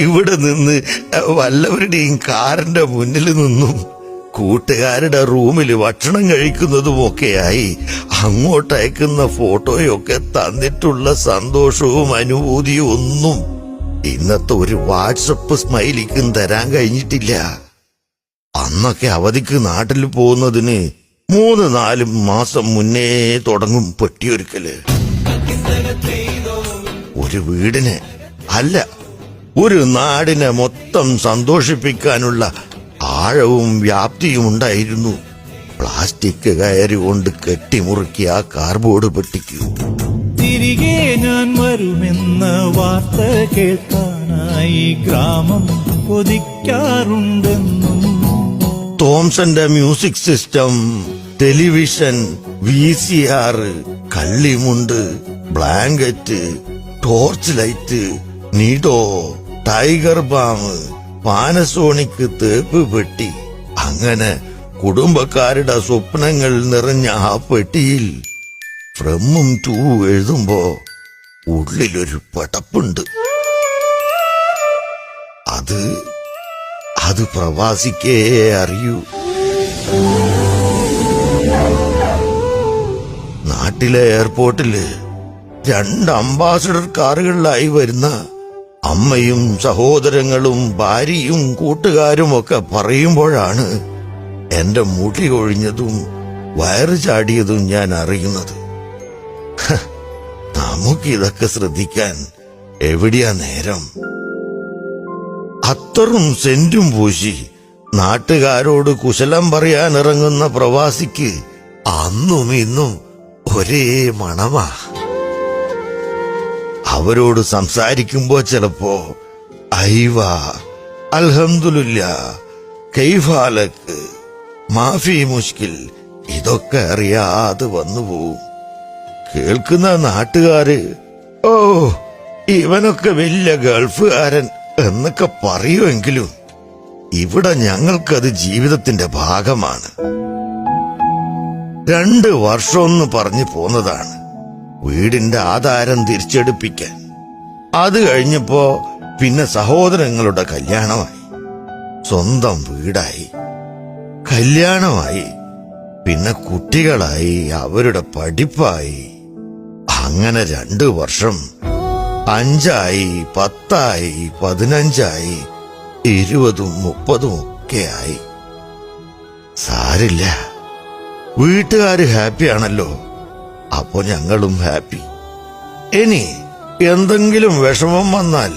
ഇവിടെ നിന്ന് വല്ലവരുടെയും കാറിന്റെ മുന്നിൽ നിന്നും കൂട്ടുകാരുടെ റൂമിൽ ഭക്ഷണം കഴിക്കുന്നതുമൊക്കെയായി അങ്ങോട്ടയക്കുന്ന ഫോട്ടോയൊക്കെ തന്നിട്ടുള്ള സന്തോഷവും അനുഭൂതിയും ഒന്നും ഇന്നത്തെ ഒരു വാട്സപ്പ് സ്മൈലിക്കും തരാൻ കഴിഞ്ഞിട്ടില്ല. അന്നൊക്കെ അവധിക്ക് നാട്ടിൽ പോകുന്നതിന് 3-4 മാസം മുന്നേ തുടങ്ങും പെട്ടിയൊരുക്കല്. ഒരു വീടിനെ അല്ല, ഒരു നാടിനെ മൊത്തം സന്തോഷിപ്പിക്കാനുള്ള ആഴവും വ്യാപ്തിയും ഉണ്ടായിരുന്നു പ്ലാസ്റ്റിക് കയറി കൊണ്ട് കെട്ടിമുറുക്കിയ ആ കാർബോർഡ് പെട്ടിക്കൂ. തിരികെ ഞാൻ വരുമെന്ന വാർത്ത കേൾക്കാനായി ഗ്രാമം കൊതിക്കാറുണ്ടെന്നും. തോംസന്റെ മ്യൂസിക് സിസ്റ്റം, ടെലിവിഷൻ, VCR, കള്ളിമുണ്ട്, blanket, torch light, Nido, Tiger Balm, Panasonic തേപ്പ് പെട്ടി, അങ്ങനെ കുടുംബക്കാരുടെ സ്വപ്നങ്ങൾ നിറഞ്ഞ ആ പെട്ടിയിൽ ഫ്രമും ടു എഴുതുമ്പോ ഉള്ളിലൊരു പടപ്പുണ്ട്. അത് പ്രവാസിക്കേ അറിയൂ. നാട്ടിലെ എയർപോർട്ടില് 2 അംബാസഡർ കാറുകളിലായി വരുന്ന അമ്മയും സഹോദരങ്ങളും ഭാര്യയും കൂട്ടുകാരുമൊക്കെ പറയുമ്പോഴാണ് എന്റെ മുടി കൊഴിഞ്ഞതും വയറ് ചാടിയതും ഞാൻ അറിയുന്നത്. നമുക്കിതൊക്കെ ശ്രദ്ധിക്കാൻ എവിടെയാ നേരം? അത്തറും സെന്റും പൂശി നാട്ടുകാരോട് കുശലം പറയാൻ ഇറങ്ങുന്ന പ്രവാസിക്ക് അന്നും ഇന്നും ഒരേ മണമാ. അവരോട് സംസാരിക്കുമ്പോ ചിലപ്പോ ഐവ, അൽഹംദുലില്ലാ, കൈഫാലക്ക്, മാഫി മുഷ്കിൽ ഇതൊക്കെ അറിയാതെ വന്നുപോവും. കേൾക്കുന്ന നാട്ടുകാര് ഓ ഇവനൊക്കെ വലിയ ഗൾഫുകാരൻ എന്നൊക്കെ പറയുമെങ്കിലും ഇവിടെ ഞങ്ങൾക്കത് ജീവിതത്തിന്റെ ഭാഗമാണ്. 2 വർഷമെന്ന് പറഞ്ഞു പോന്നതാണ് വീടിന്റെ ആധാരം തിരിച്ചെടുപ്പിക്കാൻ. അത് കഴിഞ്ഞപ്പോ പിന്നെ സഹോദരങ്ങളുടെ കല്യാണമായി, സ്വന്തം വീടായി, കല്യാണമായി, പിന്നെ കുട്ടികളായി, അവരുടെ പഠിപ്പായി. അങ്ങനെ 2 വർഷം 5ആയി, 10ആയി, 15ആയി, 20ഉം 30ഉം ഒക്കെയായി. സാരില്ല, വീട്ടുകാര് ഹാപ്പിയാണല്ലോ, അപ്പോ ഞങ്ങളും ഹാപ്പി. ഇനി എന്തെങ്കിലും വിഷമം വന്നാൽ